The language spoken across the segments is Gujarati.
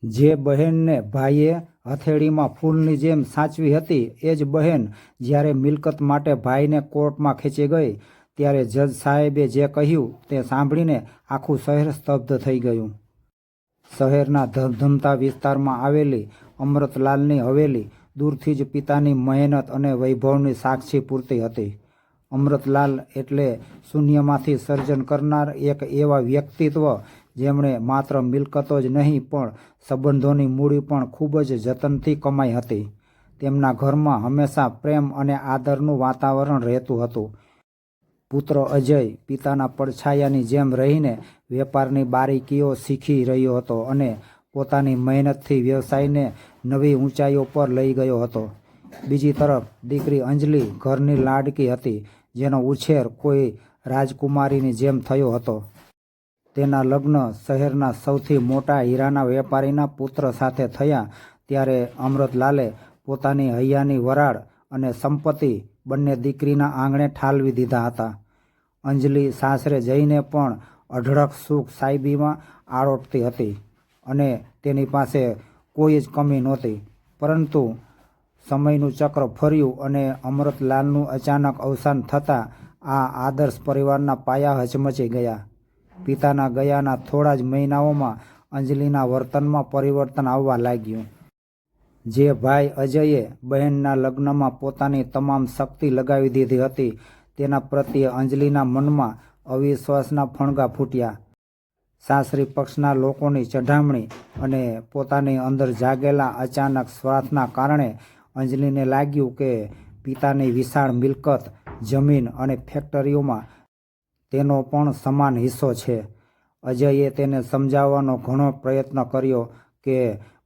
જે બહેનને ભાઈએ હથેળીમાં ફૂલની જેમ સાચવી હતી એ જ બહેન જ્યારે મિલકત માટે ભાઈને કોર્ટમાં ખેંચી ગઈ ત્યારે જજ સાહેબે જે કહ્યું તે સાંભળીને આખું શહેર સ્તબ્ધ થઈ ગયું. શહેરના ધમધમતા વિસ્તારમાં આવેલી અમૃતલાલની હવેલી દૂરથી જ પિતાની મહેનત અને વૈભવની સાક્ષી પૂરતી હતી. અમૃતલાલ એટલે શૂન્યમાંથી સર્જન કરનાર એક એવા વ્યક્તિત્વ જેમણે માત્ર મિલકતો જ નહીં પણ સંબંધોની મૂડી પણ ખૂબ જ જતનથી કમાઈ હતી. તેમના ઘરમાં હંમેશા પ્રેમ અને આદરનું વાતાવરણ રહેતું હતું. પુત્ર અજય પિતાના પડછાયાની જેમ રહીને વેપારની બારીકીઓ શીખી રહ્યો હતો અને પોતાની મહેનતથી વ્યવસાયને નવી ઊંચાઈઓ પર લઈ ગયો હતો. બીજી તરફ દીકરી અંજલિ ઘરની લાડકી હતી, જેનો ઉછેર કોઈ રાજકુમારીની જેમ થયો હતો. તેના લગ્ન શહેરના સૌથી મોટા હીરાના વેપારીના પુત્ર સાથે થયા ત્યારે અમૃતલાલે પોતાની હૈયાની વરાળ અને સંપત્તિ બંને દીકરીના આંગણે ઠાલવી દીધા હતા. અંજલિ સાસરે જઈને પણ અઢળક સુખ સાહેબીમાં આરોટતી હતી અને તેની પાસે કોઈ જ કમી નહોતી. પરંતુ સમયનું ચક્ર ફર્યું અને અમૃતલાલનું અચાનક અવસાન થતાં આ આદર્શ પરિવારના પાયા હચમચી ગયા. પિતાના ગયાના થોડા જ મહિનાઓમાં અંજલિના વર્તનમાં પરિવર્તન આવવા લાગ્યું. જે ભાઈ અજયે બહેનના લગ્નમાં પોતાની તમામ શક્તિ લગાવી દીધી હતી તેના પ્રત્યે અંજલિના મનમાં અવિશ્વાસના ફણગા ફૂટ્યા. સાસરી પક્ષના લોકોની ચઢામણી અને પોતાની અંદર જાગેલા અચાનક સ્વાર્થના કારણે અંજલિને લાગ્યું કે પિતાની વિશાળ મિલકત, જમીન અને ફેક્ટરીઓમાં તેનો પણ સમાન હિસ્સો છે. અજયે તેને સમજાવવાનો ઘણો પ્રયત્ન કર્યો કે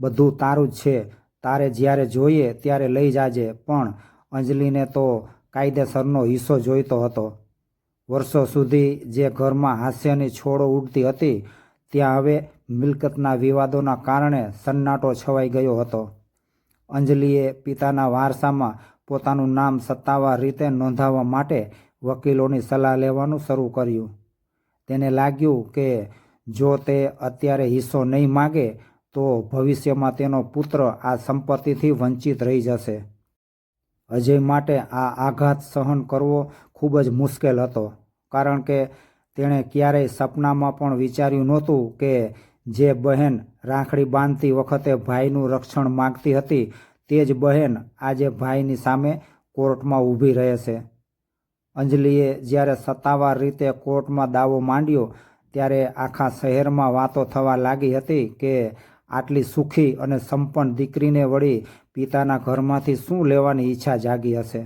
બધું તારું જ છે, તારે જ્યારે જોઈએ ત્યારે લઈ જાજે, પણ અંજલિને તો કાયદેસરનો હિસ્સો જોઈતો હતો. વર્ષો સુધી જે ઘરમાં હાસ્યની છોડો ઉડતી હતી ત્યાં હવે મિલકતના વિવાદોના કારણે સન્નાટો છવાઈ ગયો હતો. અંજલિએ પિતાના વારસામાં પોતાનું નામ સત્તાવાર રીતે નોંધાવવા માટે વકીલોની સલાહ લેવાનું શરૂ કર્યું. તેને લાગ્યું કે જો તે અત્યારે હિસ્સો નહીં માગે તો ભવિષ્યમાં તેનો પુત્ર આ સંપત્તિથી વંચિત રહી જશે. અજય માટે આ આઘાત સહન કરવો ખૂબ જ મુશ્કેલ હતો, કારણ કે તેણે ક્યારેય સપનામાં પણ વિચાર્યું નહોતું કે જે બહેન રાખડી બાંધતી વખતે ભાઈનું રક્ષણ માગતી હતી તે જ બહેન આજે ભાઈની સામે કોર્ટમાં ઊભી રહે છે. અંજલિએ જ્યારે સત્તાવાર રીતે કોર્ટમાં દાવો માંડ્યો ત્યારે આખા શહેરમાં વાતો થવા લાગી હતી કે આટલી સુખી અને સંપન્ન દીકરીને વળી પિતાના ઘરમાંથી શું લેવાની ઈચ્છા જાગી હશે.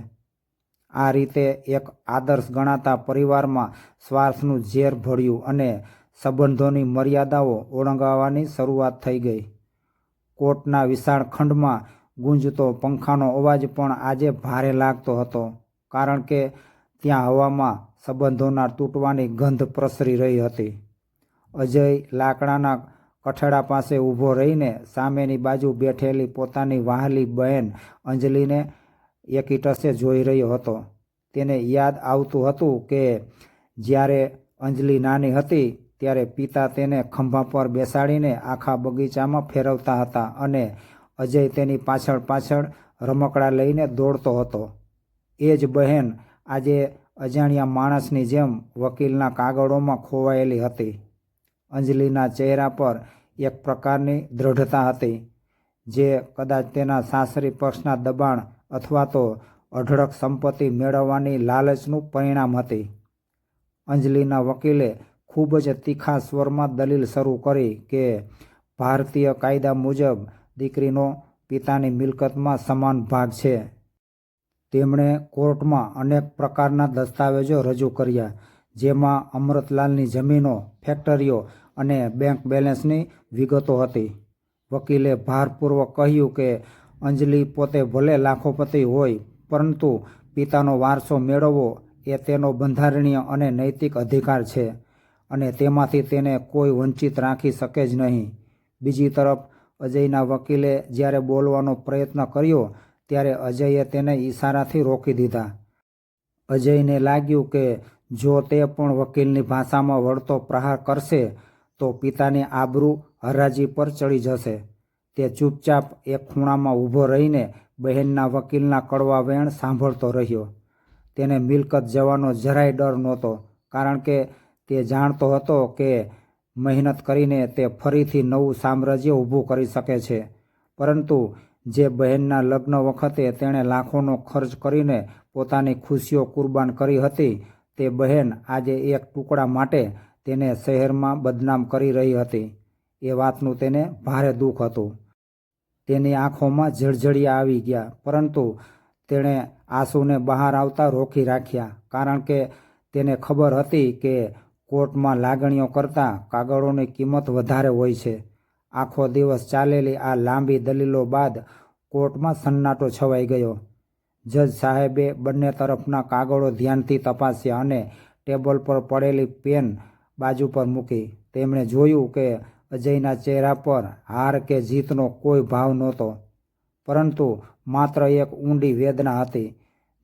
આ રીતે એક આદર્શ ગણાતા પરિવારમાં સ્વાર્થનું ઝેર ભળ્યું અને સંબંધોની મર્યાદાઓ ઓળંગવાની શરૂઆત થઈ ગઈ. કોર્ટના વિશાળ ખંડમાં ગુંજતો પંખાનો અવાજ પણ આજે ભારે લાગતો હતો, કારણ કે ત્યાં હવામાં સંબંધોના તૂટવાની ગંધ પ્રસરી રહી હતી. અજય લાકડાના કઠેડા પાસે ઊભો રહીને સામેની બાજુ બેઠેલી પોતાની વહાલી બહેન અંજલિને એકીટસે જોઈ રહ્યો હતો. તેને યાદ આવતું હતું કે જ્યારે અંજલિ નાની હતી ત્યારે પિતા તેને ખંભા પર બેસાડીને આખા બગીચામાં ફેરવતા હતા અને અજય તેની પાછળ પાછળ રમકડા લઈને દોડતો હતો. એ જ બહેન આજે અજાણ્યા માણસની જેમ વકીલના કાગળોમાં ખોવાયેલી હતી. અંજલિના ચહેરા પર એક પ્રકારની દૃઢતા હતી જે કદાચ તેના સાસરી પક્ષના દબાણ અથવા તો અઢળક સંપત્તિ મેળવવાની લાલચનું પરિણામ હતી. અંજલિના વકીલે ખૂબ જ તીખા સ્વરમાં દલીલ શરૂ કરી કે ભારતીય કાયદા મુજબ દીકરીનો પિતાની મિલકતમાં સમાન ભાગ છે. તેમણે કોર્ટમાં અનેક પ્રકારના દસ્તાવેજો રજૂ કર્યા, જેમાં અમૃતલાલની જમીનો, ફેક્ટરીઓ અને બેંક બેલેન્સની વિગતો હતી. વકીલે ભારપૂર્વક કહ્યું કે અંજલિ પોતે ભલે લાખોપતિ હોય, પરંતુ પિતાનો વારસો મેળવવો એ તેનો બંધારણીય અને નૈતિક અધિકાર છે અને તેમાંથી તેને કોઈ વંચિત રાખી શકે જ નહીં. બીજી તરફ અજયના વકીલે જ્યારે બોલવાનો પ્રયત્ન કર્યો ત્યારે અજયે તેને ઈશારાથી રોકી દીધા. અજયને લાગ્યું કે જો તે પણ વકીલની ભાષામાં વળતો પ્રહાર કરશે તો પિતાની આબરૂ હરાજી પર ચડી જશે. તે ચૂપચાપ એક ખૂણામાં ઊભો રહીને બહેનના વકીલના કડવા વેણ સાંભળતો રહ્યો. તેને મિલકત જવાનો જરાય ડર નહોતો, કારણ કે તે જાણતો હતો કે મહેનત કરીને તે ફરીથી નવું સામ્રાજ્ય ઊભું કરી શકે છે. પરંતુ જે બહેનના લગ્ન વખતે તેણે લાખોનો ખર્ચ કરીને પોતાની ખુશીઓ કુરબાન કરી હતી, તે બહેન આજે એક ટુકડા માટે તેને શહેરમાં બદનામ કરી રહી હતી. એ વાતનું તેને ભારે દુઃખ હતું. તેની આંખોમાં જળજળિયા આવી ગયા, પરંતુ તેણે આંસુને બહાર આવતા રોકી રાખ્યા, કારણ કે તેને ખબર હતી કે કોર્ટમાં લાગણીઓ કરતાં કાગળોની કિંમત વધારે હોય છે. આખો દિવસ ચાલેલી આ લાંબી દલીલો બાદ કોર્ટમાં સન્નાટો છવાઈ ગયો. જજ સાહેબે બંને તરફના કાગળો ધ્યાનથી તપાસ્યા અને ટેબલ પર પડેલી પેન બાજુ પર મૂકી. તેમણે જોયું કે અજયના ચહેરા પર હાર કે જીતનો કોઈ ભાવ નહોતો, પરંતુ માત્ર એક ઊંડી વેદના હતી,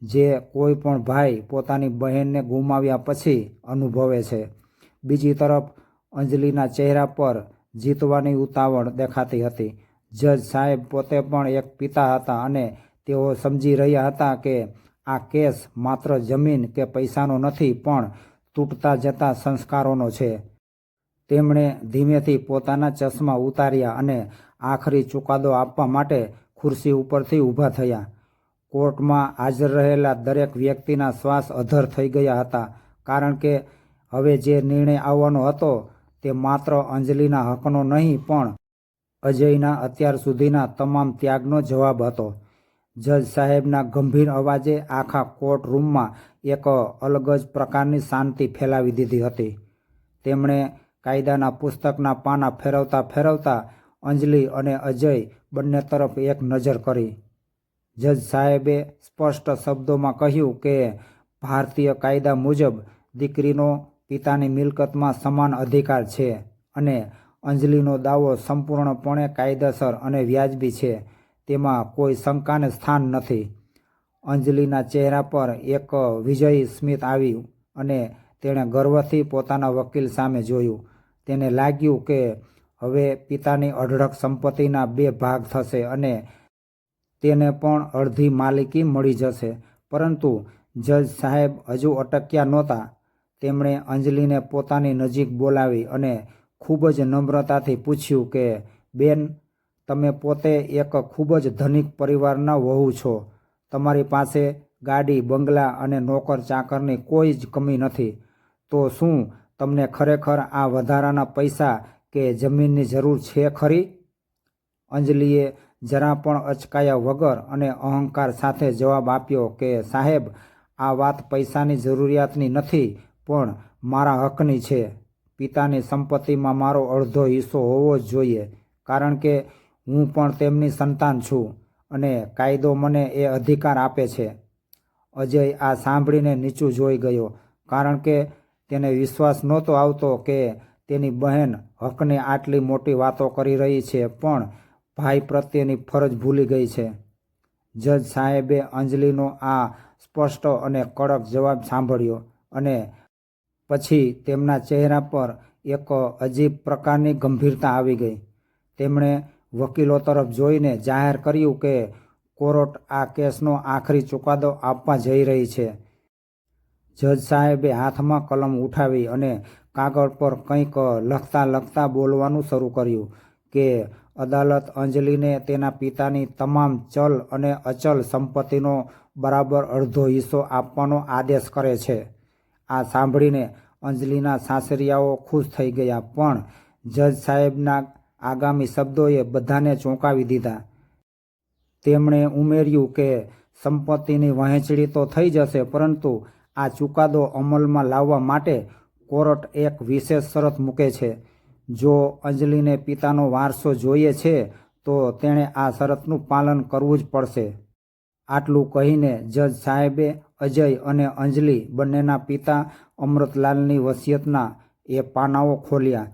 જે કોઈ પણ ભાઈ પોતાની બહેનને ગુમાવ્યા પછી અનુભવે છે. બીજી તરફ અંજલિના ચહેરા પર જીતવાની ઉતાવળ દેખાતી હતી. જજ સાહેબ પોતે પણ એક પિતા હતા અને તેઓ સમજી રહ્યા હતા કે આ કેસ માત્ર જમીન કે પૈસાનો નથી, પણ તૂટતા જતા સંસ્કારોનો છે. તેમણે ધીમેથી પોતાના ચશ્મા ઉતાર્યા અને આખરી ચુકાદો આપવા માટે ખુરશી ઉપરથી ઊભા થયા. કોર્ટમાં હાજર રહેલા દરેક વ્યક્તિના શ્વાસ અધ્ધર થઈ ગયા હતા, કારણ કે હવે જે નિર્ણય આવવાનો હતો તે માત્ર અંજલિના હકનો નહીં, પણ અજયના અત્યાર સુધીના તમામ ત્યાગનો જવાબ હતો. જજ સાહેબના ગંભીર અવાજે આખા કોર્ટ રૂમમાં એક અલગ જ પ્રકારની શાંતિ ફેલાવી દીધી હતી. તેમણે કાયદાના પુસ્તકના પાના ફેરવતા ફેરવતા અંજલિ અને અજય બંને તરફ એક નજર કરી. જજ સાહેબે સ્પષ્ટ શબ્દોમાં કહ્યું કે ભારતીય કાયદા મુજબ દીકરીનો પિતાની મિલકતમાં સમાન અધિકાર છે અને અંજલિનો દાવો સંપૂર્ણપણે કાયદેસર અને વ્યાજબી છે. તેમાં કોઈ શંકાને સ્થાન નથી. અંજલિના ચહેરા પર એક વિજયી સ્મિત આવ્યું અને તેણે ગર્વથી પોતાના વકીલ સામે જોયું. તેને લાગ્યું કે હવે પિતાની અઢળક સંપત્તિના 2 ભાગ થશે અને તેને પણ અડધી માલિકી મળી જશે. પરંતુ જજ સાહેબ હજુ અટક્યા નહોતા. તેમણે અંજલિને પોતાની નજીક બોલાવી અને ખૂબ જ નમ્રતાથી પૂછ્યું કે બેન, તમે પોતે એક ખૂબ જ ધનિક પરિવારના વહુ છો. તમારી પાસે ગાડી, બંગલા અને નોકર ચાકરની કોઈ જ કમી નથી. તો શું તમને ખરેખર આ વધારાના પૈસા કે જમીનની જરૂર છે ખરી? અંજલિએ જરા પણ અચકાયા વગર અને અહંકાર સાથે જવાબ આપ્યો કે સાહેબ, આ વાત પૈસાની જરૂરિયાતની નથી, પણ મારા હકની છે. પિતાની સંપત્તિમાં મારો અડધો હિસ્સો હોવો જ જોઈએ, કારણ કે હું પણ તેમની સંતાન છું અને કાયદો મને એ અધિકાર આપે છે. અજય આ સાંભળીને નીચું જોઈ ગયો, કારણ કે તેને વિશ્વાસ નહોતો આવતો કે તેની બહેન હકની આટલી મોટી વાતો કરી રહી છે, પણ ભાઈ પ્રત્યેની ફરજ ભૂલી ગઈ છે. જજ સાહેબે અંજલિનો આ સ્પષ્ટ અને કડક જવાબ સાંભળ્યો અને પછી તેમના ચહેરા પર એક અજીબ પ્રકારની ગંભીરતા આવી ગઈ. તેમણે વકીલો તરફ જોઈને જાહેર કર્યું કે કોર્ટ આ કેસનો આખરી ચુકાદો આપવા જઈ રહી છે. જજ સાહેબે હાથમાં કલમ ઉઠાવી અને કાગળ પર કંઈક લખતા લખતા બોલવાનું શરૂ કર્યું કે અદાલત અંજલિને તેના પિતાની તમામ ચલ અને અચલ સંપત્તિનો બરાબર અડધો હિસ્સો આપવાનો આદેશ કરે છે. આ સાંભળીને અંજલિના સાસરિયાઓ ખુશ થઈ ગયા, પણ જજ સાહેબના આગામી શબ્દોએ બધાને ચોંકાવી દીધા. તેમણે ઉમેર્યું કે સંપત્તિની વહેંચણી તો થઈ જશે, પરંતુ આ ચુકાદો અમલમાં લાવવા માટે કોર્ટ એક વિશેષ શરત મૂકે છે. જો અંજલિને પિતાનો વારસો જોઈએ છે, તો તેણે આ શરતનું પાલન કરવું જ પડશે. આટલું કહીને જજ સાહેબે અજય અને અંજલિ બંનેના પિતા અમૃતલાલની વસિયતના એ પાનાઓ ખોલ્યા,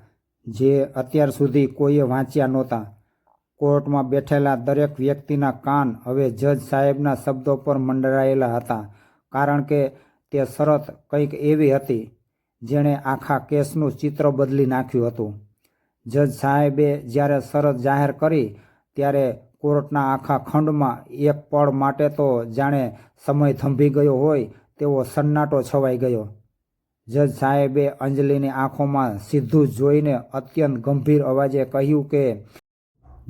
જે અત્યાર સુધી કોઈએ વાંચ્યા નહોતા. કોર્ટમાં બેઠેલા દરેક વ્યક્તિના કાન હવે જજ સાહેબના શબ્દો પર મંડરાયેલા હતા, કારણ કે તે શરત કંઈક એવી હતી જેણે આખા કેસનું ચિત્ર બદલી નાખ્યું હતું. જજ સાહેબે જ્યારે શરત જાહેર કરી, ત્યારે કોર્ટના આખા ખંડમાં એક પળ માટે તો જાણે સમય થંભી ગયો હોય તેવો સન્નાટો છવાઈ ગયો. જજ સાહેબે અંજલિની આંખોમાં સીધું જોઈને અત્યંત ગંભીર અવાજે કહ્યું કે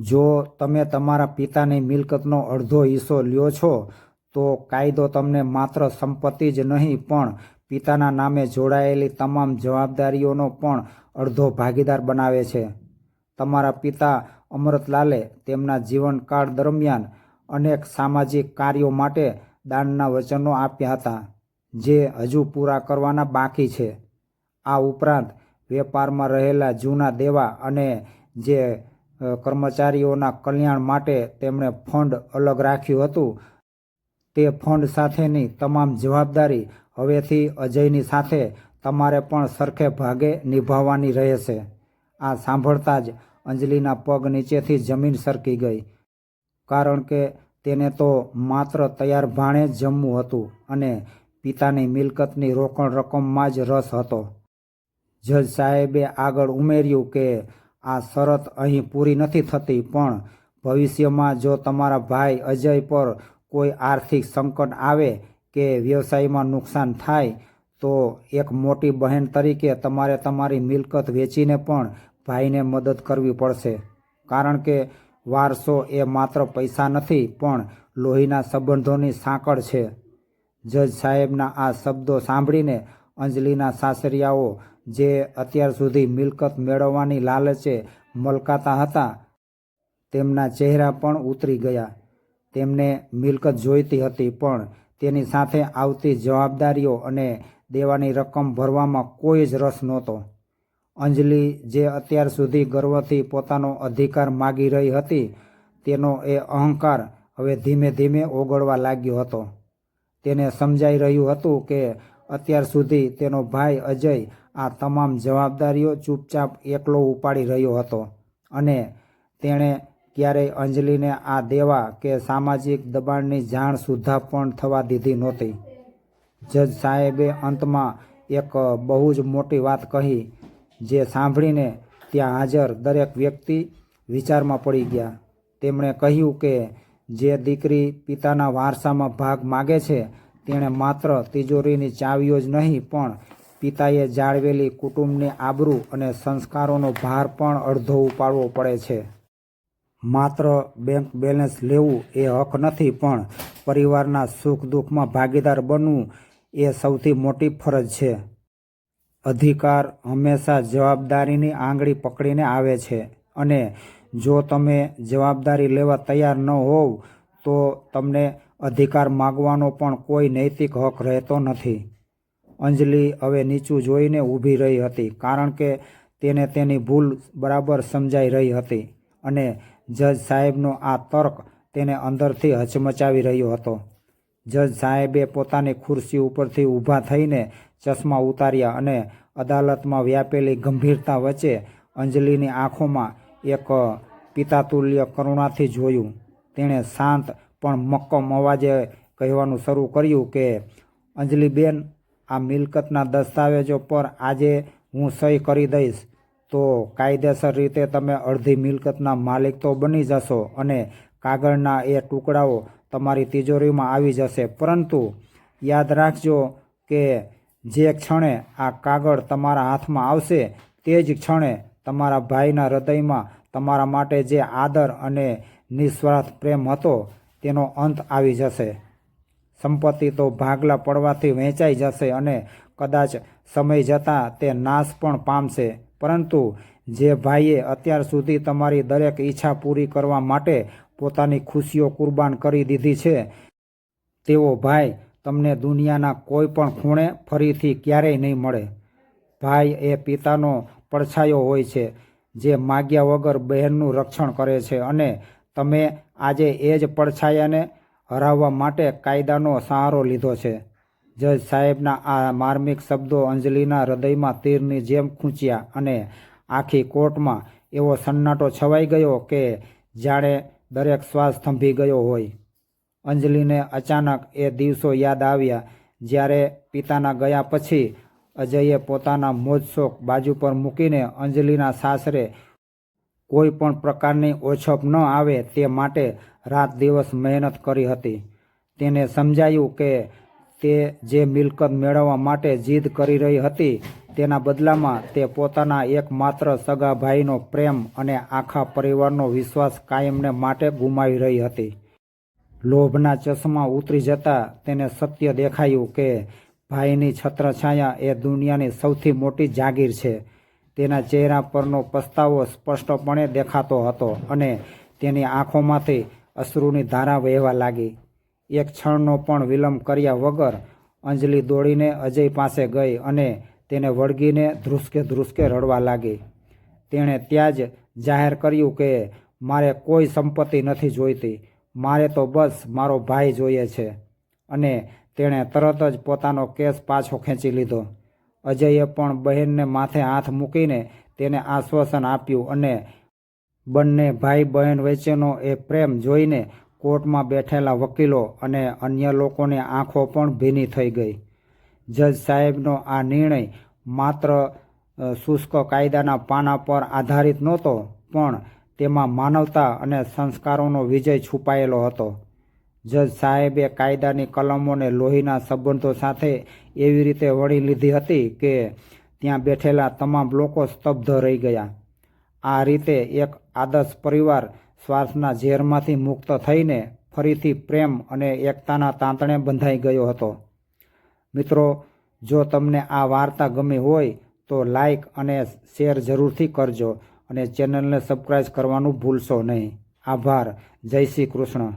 જો તમે તમારા પિતાની મિલકતનો અડધો હિસ્સો લ્યો છો તો કાયદો તમને માત્ર સંપત્તિ જ નહીં પણ પિતાના નામે જોડાયેલી તમામ જવાબદારીઓનો પણ અડધો ભાગીદાર બનાવે છે. તમારા પિતા અમૃતલાલે તેમના જીવનકાળ દરમિયાન અનેક સામાજિક કાર્યો માટે દાનના વચનો આપ્યા હતા જે હજુ પૂરા કરવાના બાકી છે. આ ઉપરાંત વેપારમાં રહેલા જૂના દેવા અને જે કર્મચારીઓના કલ્યાણ માટે તેમણે ફંડ અલગ રાખ્યું હતું તે ફંડ સાથેની તમામ જવાબદારી હવેથી અજયની સાથે તમારે પણ સરખે ભાગે નિભાવવાની રહેશે. આ સાંભળતા જ અંજલિના પગ નીચેથી જમીન સરકી ગઈ, કારણ કે તેને તો માત્ર તૈયાર ભાણે જ જમવું હતું અને પિતાની મિલકતની રોકડ રકમમાં જ રસ હતો. જજ સાહેબે આગળ ઉમેર્યું કે આ શરત અહીં પૂરી નથી થતી, પણ ભવિષ્યમાં જો તમારા ભાઈ અજય પર કોઈ આર્થિક સંકટ આવે કે વ્યવસાયમાં નુકસાન થાય તો એક મોટી બહેન તરીકે તમારે તમારી મિલકત વેચીને પણ ભાઈને મદદ કરવી પડશે, કારણ કે વારસો એ માત્ર પૈસા નથી પણ લોહીના સંબંધોની સાંકળ છે. જજ સાહેબના આ શબ્દો સાંભળીને અંજલિના સાસરિયાઓ જે અત્યાર સુધી મિલકત મેળવવાની લાલચે મલકાતા હતા તેમના ચહેરા પણ ઉતરી ગયા. તેમને મિલકત જોઈતી હતી પણ તેની સાથે આવતી જવાબદારીઓ અને દેવાની રકમ ભરવામાં કોઈ જ રસ નહોતો. અંજલિ જે અત્યાર સુધી ગર્વથી પોતાનો અધિકાર માગી રહી હતી તેનો એ અહંકાર હવે ધીમે ધીમે ઓગળવા લાગ્યો હતો. તેને સમજાઈ રહ્યું હતું કે અત્યાર સુધી તેનો ભાઈ અજય આ તમામ જવાબદારીઓ ચૂપચાપ એકલો ઉપાડી રહ્યો હતો અને તેણે ક્યારેય અંજલિને આ દેવા કે સામાજિક દબાણની જાણ સુદ્ધા પણ થવા દીધી નહોતી. જજ સાહેબે અંતમાં એક બહુ જ મોટી વાત કહી જે સાંભળીને ત્યાં હાજર દરેક વ્યક્તિ વિચારમાં પડી ગયા. તેમણે કહ્યું કે જે દીકરી પિતાના વારસામાં ભાગ માગે છે તેણે માત્ર તિજોરીની ચાવીઓ જ નહીં પણ પિતાએ જાળવેલી કુટુંબની આબરૂ અને સંસ્કારોનો ભાર પણ અડધો ઉપાડવો પડે છે. માત્ર બેંક બેલેન્સ લેવું એ હક નથી, પણ પરિવારના સુખ દુઃખમાં ભાગીદાર બનવું એ સૌથી મોટી ફરજ છે. અધિકાર હંમેશા જવાબદારીની આંગળી પકડીને આવે છે અને જો તમે જવાબદારી લેવા તૈયાર ન હોવ તો તમને અધિકાર માગવાનો પણ કોઈ નૈતિક હક રહેતો નથી. અંજલિ હવે નીચું જોઈને ઊભી રહી હતી, કારણ કે તેને તેની ભૂલ બરાબર સમજાઈ રહી હતી અને જજ સાહેબનો આ તર્ક તેને અંદરથી હચમચાવી રહ્યો હતો. જજ સાહેબે પોતાની ખુરશી ઉપરથી ઊભા થઈને ચશ્મા ઉતાર્યા અને અદાલતમાં વ્યાપેલી ગંભીરતા વચ્ચે અંજલિની આંખોમાં એક પિતાતુલ્ય કરુણાથી જોયું. તેણે શાંત પણ મક્કમ અવાજે કહેવાનું શરૂ કર્યું કે અંજલિબેન, આ મિલકતના દસ્તાવેજો પર આજે હું સહી કરી દઈશ તો કાયદેસર રીતે તમે અડધી મિલકતના માલિક તો બની જશો અને કાગળના એ ટુકડાઓ તમારી તિજોરીમાં આવી જશે. પરંતુ યાદ રાખજો કે જે ક્ષણે આ કાગળ તમારા હાથમાં આવશે તે જ ક્ષણે તમારા ભાઈના હૃદયમાં તમારા માટે જે આદર અને નિસ્વાર્થ પ્રેમ હતો તેનો અંત આવી જશે. સંપત્તિ તો ભાગલા પડવાથી વહેંચાઈ જશે અને કદાચ સમય જતાં તે નાશ પણ પામશે, પરંતુ જે ભાઈએ અત્યાર સુધી તમારી દરેક ઈચ્છા પૂરી કરવા માટે પોતાની ખુશીઓ કુરબાન કરી દીધી છે તેવો ભાઈ તમને દુનિયાના કોઈ પણ ખૂણે ફરીથી ક્યારેય નહીં મળે. ભાઈ એ પિતાનો પડછાયો હોય છે જે માગ્યા વગર બહેનનું રક્ષણ કરે છે અને તમે આજે એ જ પડછાયાને હરાવવા માટે કાયદાનો સહારો લીધો છે. જજ સાહેબના આ માર્મિક શબ્દો અંજલિના હૃદયમાં તીરની જેમ ખૂંચ્યા અને આખી કોર્ટમાં એવો સન્નાટો છવાઈ ગયો કે જાણે દરેક શ્વાસ થંભી ગયો હોય. અંજલિને અચાનક એ દિવસો યાદ આવ્યા જ્યારે પિતાના ગયા પછી અજયે પોતાના મોજશોખ બાજુ પર મૂકીને અંજલિના સાસરે કોઈ પણ પ્રકારની ઓછપ ન આવે તે માટે રાત દિવસ મહેનત કરી હતી. તેને સમજાયું કે તે જે મિલકત મેળવવા માટે જીદ કરી રહી હતી તેના બદલામાં તે પોતાના એકમાત્ર સગા ભાઈનો પ્રેમ અને આખા પરિવારનો વિશ્વાસ કાયમને માટે ગુમાવી રહી હતી. લોભના ચશ્મા ઉતરી જતાં તેને સત્ય દેખાયું કે ભાઈની છત્રછાયા એ દુનિયાની સૌથી મોટી જાગીર છે. તેના ચહેરા પરનો પસ્તાવો સ્પષ્ટપણે દેખાતો હતો અને તેની આંખોમાંથી અશ્રુની ધારા વહેવા લાગી. એક ક્ષણનો પણ વિલંબ કર્યા વગર અંજલિ દોડીને અજય પાસે ગઈ અને તેને વળગીને ધ્રુસકે રડવા લાગી. તેણે ત્યાં જ જાહેર કર્યું કે મારે કોઈ સંપત્તિ નથી જોઈતી, મારે તો બસ મારો ભાઈ જોઈએ છે. અને તેણે તરત જ પોતાનો કેસ પાછો ખેંચી લીધો. અજયે પણ બહેનને માથે હાથ મૂકીને તેને આશ્વાસન આપ્યું અને બંને ભાઈ બહેન વચ્ચેનો એ પ્રેમ જોઈને કોર્ટમાં બેઠેલા વકીલો અને અન્ય લોકોની આંખો પણ ભીની થઈ ગઈ. જજ સાહેબનો આ નિર્ણય માત્ર શુષ્ક કાયદાના પાના પર આધારિત નહોતો, પણ તેમાં માનવતા અને સંસ્કારોનો વિજય છુપાયેલો હતો. જજ સાહેબે કાયદાની કલમોને લોહીના સંબંધો સાથે એવી રીતે વણી લીધી હતી કે ત્યાં બેઠેલા તમામ લોકો સ્તબ્ધ રહી ગયા. આ રીતે એક આદર્શ પરિવાર સ્વાર્થના ઝેરમાંથી મુક્ત થઈને ફરીથી પ્રેમ અને એકતાના તાંતણે બંધાઈ ગયો હતો. મિત્રો, જો તમને આ વાર્તા ગમી હોય તો લાઈક અને શેર જરૂરથી કરજો અને ચેનલને સબસ્ક્રાઈબ કરવાનું ભૂલશો નહીં. આભાર. જય શ્રી કૃષ્ણ.